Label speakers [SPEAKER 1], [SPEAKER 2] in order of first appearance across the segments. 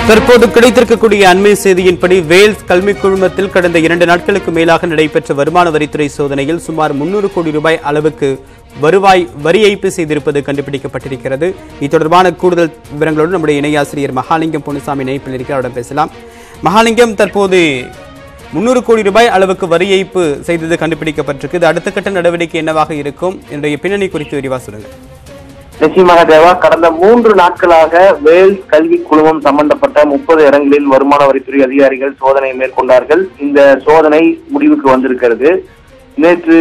[SPEAKER 1] தற்போது கிடைத்திருக்கக்கூடிய அண்மை செய்தியின்படி வேல்ஸ் கல்வி குழுமத்தில் கடந்த 2 நாட்களுக்கு மேலாக நடைபெற்ற வருமான வரித்துறை சோதனையில் சுமார் 300 கோடி ரூபாய் அளவுக்கு வரி ஏய்ப்பு செய்திருப்பது கண்டுபிடிக்கப்பட்டிருக்கிறது. இது தொடர்பான கூடுதல் விவரங்களோடு நம்முடைய இணையாசிரியர் மகாலிங்கம் பொன்னுசாமி இணைப்பில் இருக்கிறவரிடம் பேசலாம். மகாலிங்கம், தற்போது 300 கோடி ரூபாய் அளவுக்கு வரி ஏய்ப்பு செய்தது கண்டுபிடிக்கப்பட்டிருக்கு. அடுத்த கட்ட நடவடிக்கை என்னவாக இருக்கும்? இன்றைய பின்னணி குறித்து விரிவாக சொல்லுங்கள்.
[SPEAKER 2] நிச்சயமாக தேவா, கடந்த 3 நாட்களாக வேல்ஸ் கல்வி குழுமம் சம்பந்தப்பட்ட 30 இடங்களில் வருமான வரித்துறை அதிகாரிகள் சோதனை மேற்கொண்டார்கள். இந்த சோதனை முடிவுக்கு வந்திருக்கிறது. நேற்று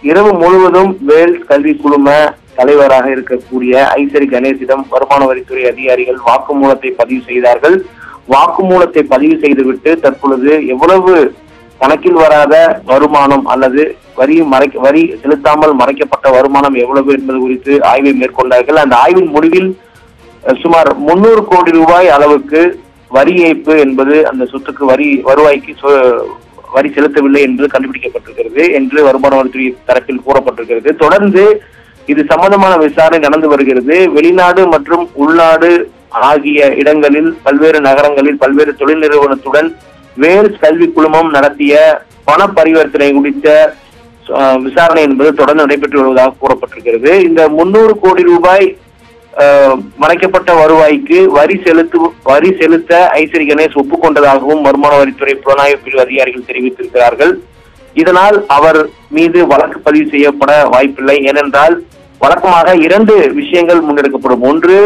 [SPEAKER 2] இரவு முழுவதும் வேல்ஸ் கல்வி குழும தலைவராக இருக்கக்கூடிய ஐசரி கணேசிடம் வருமான வரித்துறை அதிகாரிகள் வாக்குமூலத்தை பதிவு செய்தார்கள். வாக்குமூலத்தை பதிவு செய்துவிட்டு தற்பொழுது எவ்வளவு கணக்கில் வராத வருமானம் அல்லது வரி செலுத்தாமல் மறைக்கப்பட்ட வருமானம் எவ்வளவு என்பது குறித்து ஆய்வை மேற்கொண்டார்கள். அந்த ஆய்வின் முடிவில் சுமார் 300 கோடி ரூபாய் அளவுக்கு வரி ஏய்ப்பு என்பது அந்த சொத்துக்கு வருவாய்க்கு வரி செலுத்தவில்லை என்று கண்டுபிடிக்கப்பட்டிருக்கிறது என்று வருமான வரித்துறை தரப்பில் கூறப்பட்டிருக்கிறது. தொடர்ந்து இது சம்பந்தமான விசாரணை நடந்து வருகிறது. வெளிநாடு மற்றும் உள்நாடு ஆகிய இடங்களில் பல்வேறு நகரங்களில் பல்வேறு தொழில் நிறுவனத்துடன் வேல்ஸ் கல்வி குழுமம் நடத்திய பண பரிவர்த்தனை குறித்த விசாரணை என்பது தொடர்ந்து நடைபெற்று வருவதாக கூறப்பட்டிருக்கிறது. இந்த 300 கோடி ரூபாய் மறைக்கப்பட்ட வருவாய்க்கு வரி செலுத்த ஐசரி கணேஷ் ஒப்புக்கொண்டதாகவும் வருமான வரித்துறை புலனாய்வு பிரிவு அதிகாரிகள் தெரிவித்திருக்கிறார்கள். இதனால் அவர் மீது வழக்கு பதிவு செய்யப்பட வாய்ப்பில்லை. ஏனென்றால் வழக்கமாக 2 விஷயங்கள் முன்னெடுக்கப்படும். ஒன்று,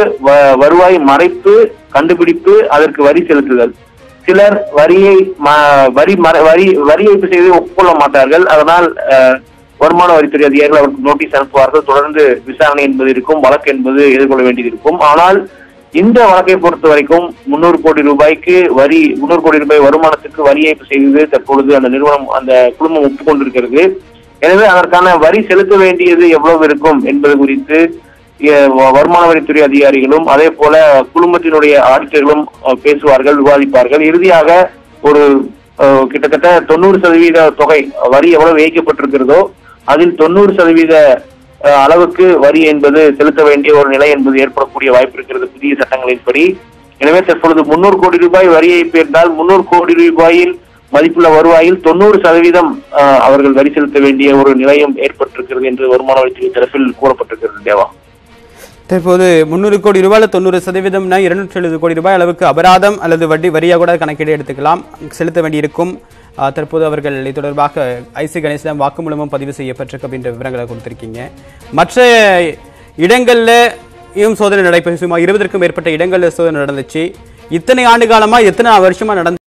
[SPEAKER 2] வருவாய் மறைப்பு, கண்டுபிடிப்பு, அதற்கு வரி செலுத்துதல். சிலர் வரி ஏய்ப்பு செய்து ஒப்புக்கொள்ள மாட்டார்கள். அதனால் வருமான வரித்துறை அதிகாரிகள் அவருக்கு நோட்டீஸ் அனுப்புவார்கள். தொடர்ந்து விசாரணை என்பது இருக்கும், வழக்கு என்பது எதிர்கொள்ள வேண்டியது இருக்கும். ஆனால் இந்த வழக்கை பொறுத்த வரைக்கும் 300 கோடி ரூபாய் வருமானத்துக்கு வரி ஏய்ப்பு செய்தது தற்பொழுது அந்த நிறுவனம், அந்த குழுமம் ஒப்புக்கொண்டிருக்கிறது. எனவே அதற்கான வரி செலுத்த வேண்டியது எவ்வளவு இருக்கும் என்பது குறித்து வருமான வரித்துறை அதிகாரிகளும் அதே போல குழுமத்தினுடைய ஆடிட்டர்களும் பேசுவார்கள், விவாதிப்பார்கள். இறுதியாக ஒரு கிட்டத்தட்ட 90% தொகை வரி எவ்வளவு ஏய்க்கப்பட்டிருக்கிறதோ அதில் 90% அளவுக்கு வரி என்பது செலுத்த வேண்டிய ஒரு நிலை என்பது ஏற்படக்கூடிய வாய்ப்பு இருக்கிறது புதிய சட்டங்களின்படி. எனவே தற்பொழுது 300 கோடி ரூபாய் வரி ஏய்ப்பு இருந்தால் 300 கோடி ரூபாயில் மதிப்புள்ள வருவாயில் 90% அவர்கள் வரி செலுத்த வேண்டிய ஒரு நிலையம் ஏற்பட்டிருக்கிறது என்று வருமான வரித்துறை தரப்பில் கூறப்பட்டிருக்கிறது. தேவா,
[SPEAKER 1] தற்போது 300 கோடி ரூபாயில் 90% 270 கோடி ரூபாய் அளவுக்கு அபராதம் அல்லது வரியாக கூட கணக்கீடு எடுத்துக்கலாம், செலுத்த வேண்டியிருக்கும். தற்போது அவர்கள் இது தொடர்பாக ஐசரி கணேசிடம் வாக்குமூலமும் பதிவு செய்யப்பட்டிருக்கு அப்படின்ற விவரங்களை கொடுத்திருக்கீங்க. மற்ற இடங்கள்ல சோதனை நடைபெற்று சுமார் 20க்கும் மேற்பட்ட இடங்கள்ல சோதனை நடந்துச்சு. இத்தனை ஆண்டு காலமா எத்தனை வருஷமா நடந்து